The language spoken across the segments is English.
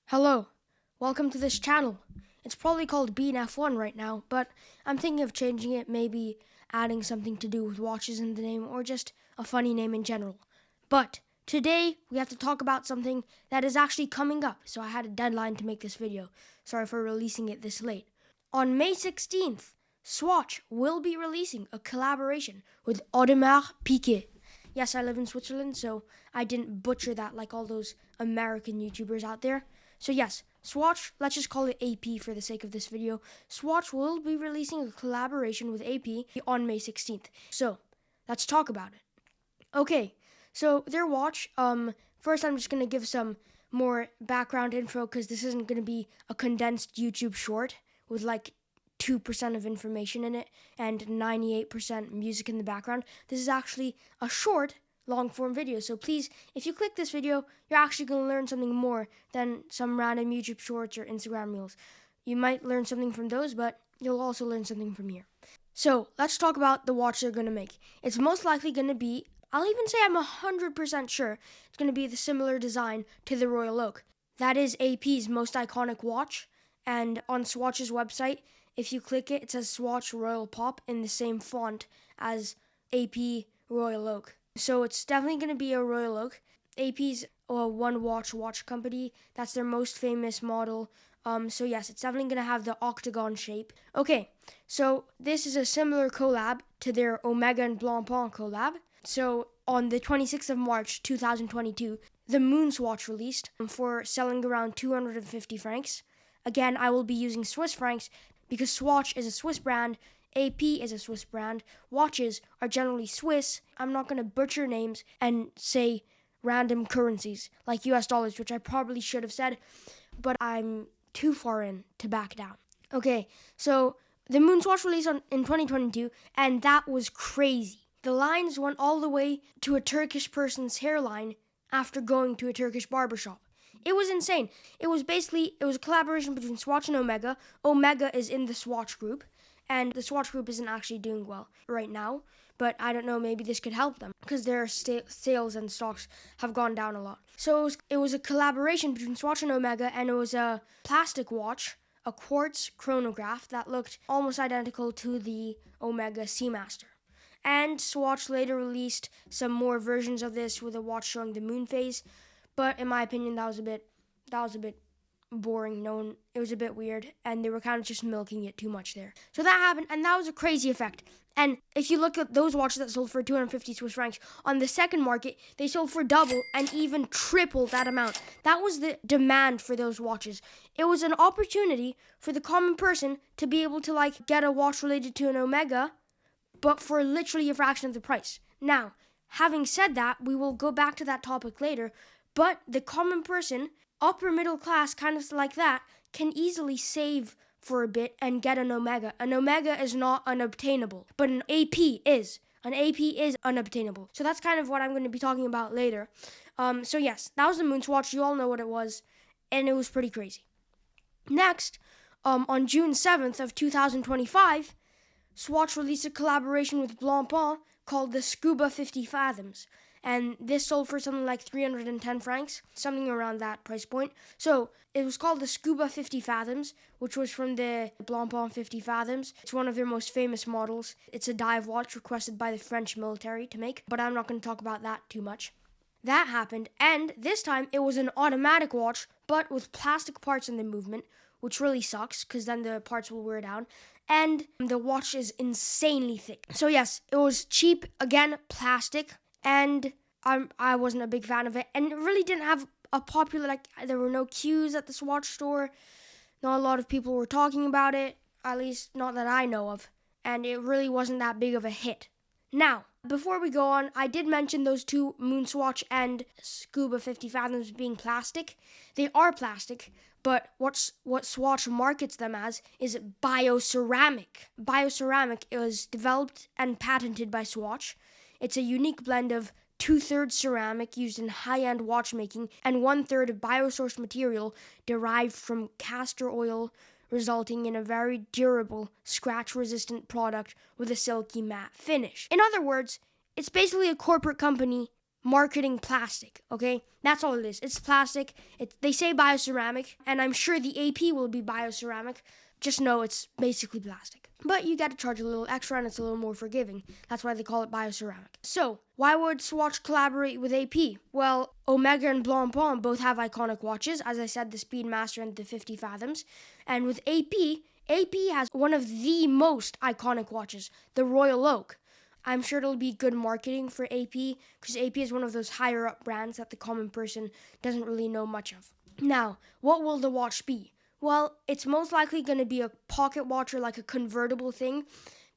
Hello, welcome to this channel. It's probably called Bean F1 right now, but I'm thinking of changing it, maybe adding something to do with watches in the name or just a funny name in general. But today we have to talk about something that is actually coming up, so I had a deadline to make this video. Sorry for releasing it this late. On May 16th, Swatch will be releasing a collaboration with Audemars Piguet. Yes, I live in Switzerland, so I didn't butcher that like all those American YouTubers out there. So yes, Swatch, let's just call it AP for the sake of this video. Swatch will be releasing a collaboration with AP on May 16th. So, let's talk about it. Okay, so their watch, first I'm just going to give some more background info because this isn't going to be a condensed YouTube short with like 2% of information in it and 98% music in the background. This is actually a short long form video. So please, if you click this video, you're actually going to learn something more than some random YouTube shorts or Instagram reels. You might learn something from those, but you'll also learn something from here. So let's talk about the watch they're going to make. It's most likely going to be, I'll even say I'm 100% sure, it's going to be the similar design to the Royal Oak. That is AP's most iconic watch, and on Swatch's website, if you click it, it says Swatch Royal Pop in the same font as AP Royal Oak. So it's definitely going to be a Royal Oak. AP's a watch company. That's their most famous model. So yes, it's definitely going to have the octagon shape. Okay, so this is a similar collab to their Omega and Blancpain collab. So on the 26th of March 2022, the Moon Swatch released for selling around 250 francs. Again, I will be using Swiss francs because Swatch is a Swiss brand, AP is a Swiss brand, watches are generally Swiss. I'm not going to butcher names and say random currencies like US dollars, which I probably should have said, but I'm too far in to back down. Okay, so the Moon Swatch released in 2022, and that was crazy. The lines went all the way to a Turkish person's hairline after going to a Turkish barbershop. It was insane. It was a collaboration between Swatch and Omega. Omega is in the Swatch group, and the Swatch group isn't actually doing well right now, but I don't know, maybe this could help them because their sales and stocks have gone down a lot. So it was a collaboration between Swatch and Omega, and it was a plastic watch, a quartz chronograph that looked almost identical to the Omega Seamaster. And Swatch later released some more versions of this with a watch showing the moon phase. But in my opinion, that was a bit boring. It was a bit weird, and they were kind of just milking it too much there. So that happened, and that was a crazy effect. And if you look at those watches that sold for 250 Swiss francs, on the second market, they sold for double and even triple that amount. That was the demand for those watches. It was an opportunity for the common person to be able to get a watch related to an Omega, but for literally a fraction of the price. Now, having said that, we will go back to that topic later, but the common person, upper middle class, kind of like that, can easily save for a bit and get an Omega. An Omega is not unobtainable, but an AP is. An AP is unobtainable. So that's kind of what I'm going to be talking about later. So yes, that was the Moon Swatch. You all know what it was, and it was pretty crazy. Next, on June 7th of 2025, Swatch released a collaboration with Blancpain called the Scuba 50 Fathoms. And this sold for something like 310 francs, something around that price point. So it was called the Scuba 50 Fathoms, which was from the Blancpain 50 Fathoms. It's one of their most famous models. It's a dive watch requested by the French military to make, but I'm not going to talk about that too much. That happened, and this time it was an automatic watch, but with plastic parts in the movement, which really sucks because then the parts will wear down. And the watch is insanely thick. So yes, it was cheap, again, plastic. And I wasn't a big fan of it. And it really didn't have a popular, there were no queues at the Swatch store. Not a lot of people were talking about it, at least not that I know of. And it really wasn't that big of a hit. Now, before we go on, I did mention those two, Moon Swatch and Scuba 50 Fathoms, being plastic. They are plastic, but what Swatch markets them as is bioceramic. Bioceramic is developed and patented by Swatch. It's a unique blend of 2/3 ceramic used in high-end watchmaking and 1/3 of biosourced material derived from castor oil, resulting in a very durable, scratch-resistant product with a silky matte finish. In other words, it's basically a corporate company marketing plastic, okay? That's all it is. It's plastic. They say bioceramic, and I'm sure the AP will be bioceramic. Just know it's basically plastic. But you got to charge a little extra, and it's a little more forgiving. That's why they call it bioceramic. So, why would Swatch collaborate with AP? Well, Omega and Blanc Blanc both have iconic watches. As I said, the Speedmaster and the 50 Fathoms. And with AP has one of the most iconic watches, the Royal Oak. I'm sure it'll be good marketing for AP because AP is one of those higher up brands that the common person doesn't really know much of. Now, what will the watch be? Well, it's most likely going to be a pocket watch or like a convertible thing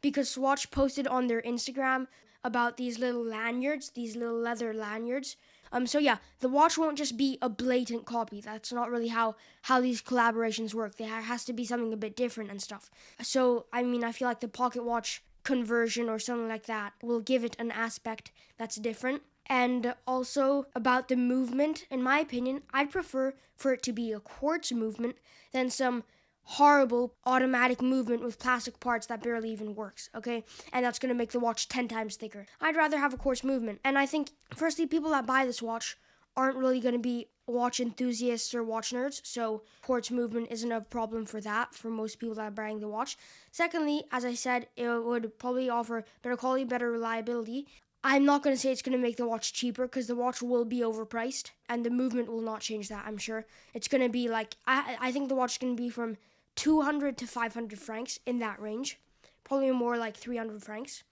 because Swatch posted on their Instagram about these little lanyards, these little leather lanyards. So yeah, the watch won't just be a blatant copy. That's not really how these collaborations work. There has to be something a bit different and stuff. So, I mean, I feel like the pocket watch conversion or something like that will give it an aspect that's different. And also about the movement, in my opinion, I'd prefer for it to be a quartz movement than some horrible automatic movement with plastic parts that barely even works, okay? And that's going to make the watch 10 times thicker. I'd rather have a quartz movement. And I think, firstly, people that buy this watch aren't really going to be watch enthusiasts or watch nerds, so quartz movement isn't a problem for that for most people that are buying the watch. Secondly, as I said, it would probably offer better quality, better reliability. I'm not going to say it's going to make the watch cheaper because the watch will be overpriced and the movement will not change that, I'm sure. It's going to be like, I think the watch is going to be from 200 to 500 francs, in that range. Probably more like 300 francs.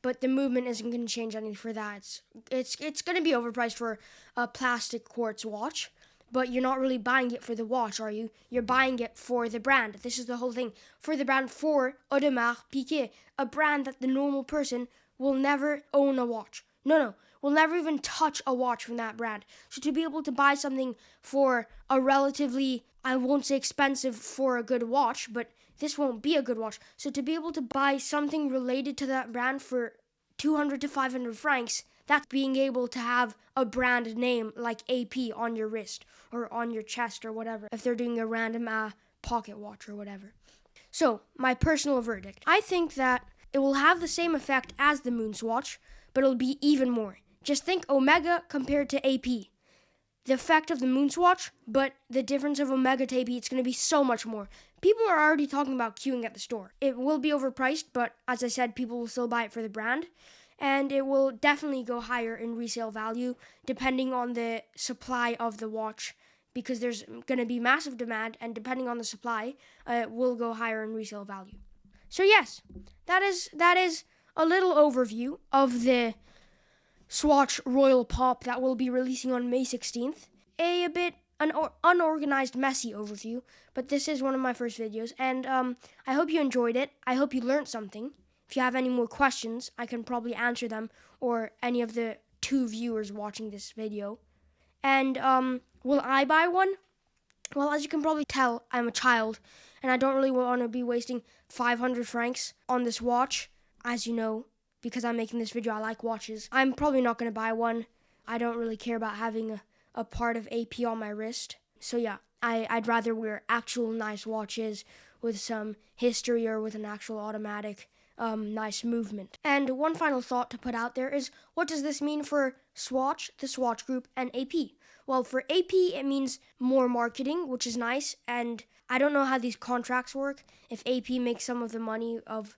But the movement isn't going to change any for that. It's going to be overpriced for a plastic quartz watch. But you're not really buying it for the watch, are you? You're buying it for the brand. This is the whole thing. For the brand, for Audemars Piguet. A brand that the normal person will never own a watch. No. Will never even touch a watch from that brand. So to be able to buy something for a relatively, I won't say expensive for a good watch, but this won't be a good watch. So to be able to buy something related to that brand for 200 to 500 francs, that's being able to have a brand name like AP on your wrist or on your chest or whatever, if they're doing a random pocket watch or whatever. So, my personal verdict. I think that it will have the same effect as the Moon Swatch, but it'll be even more. Just think Omega compared to AP. The effect of the Moon Swatch, but the difference of Omega to AP, it's going to be so much more. People are already talking about queuing at the store. It will be overpriced, but as I said, people will still buy it for the brand. And it will definitely go higher in resale value depending on the supply of the watch, because there's going to be massive demand, and depending on the supply, it will go higher in resale value. So yes, that is a little overview of the Swatch Royal Pop that will be releasing on May 16th. A bit an unorganized, messy overview, but this is one of my first videos, and I hope you enjoyed it. I hope you learned something. If you have any more questions, I can probably answer them, or any of the 2 viewers watching this video. And will I buy one? Well, as you can probably tell, I'm a child, and I don't really want to be wasting 500 francs on this watch. As you know, because I'm making this video, I like watches. I'm probably not going to buy one. I don't really care about having a part of AP on my wrist. So yeah, I'd rather wear actual nice watches with some history or with an actual automatic nice movement. And one final thought to put out there is, what does this mean for Swatch, the Swatch Group, and AP? Well, for AP, it means more marketing, which is nice, and I don't know how these contracts work, if AP makes some of the money of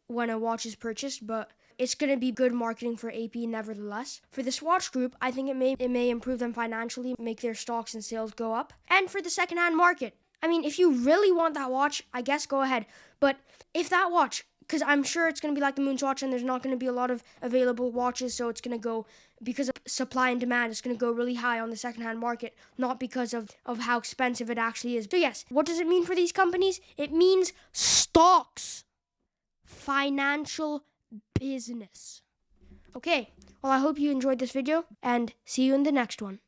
when a watch is purchased, but it's going to be good marketing for AP nevertheless. For the Swatch Group, I think it may improve them financially, make their stocks and sales go up. And for the secondhand market, I mean, if you really want that watch, I guess go ahead. But if that watch, because I'm sure it's going to be like the Moon Swatch and there's not going to be a lot of available watches, so it's going to go, because of supply and demand, it's going to go really high on the secondhand market, not because of how expensive it actually is. So yes, what does it mean for these companies? It means stocks. Financial business. Okay, well, I hope you enjoyed this video, and see you in the next one.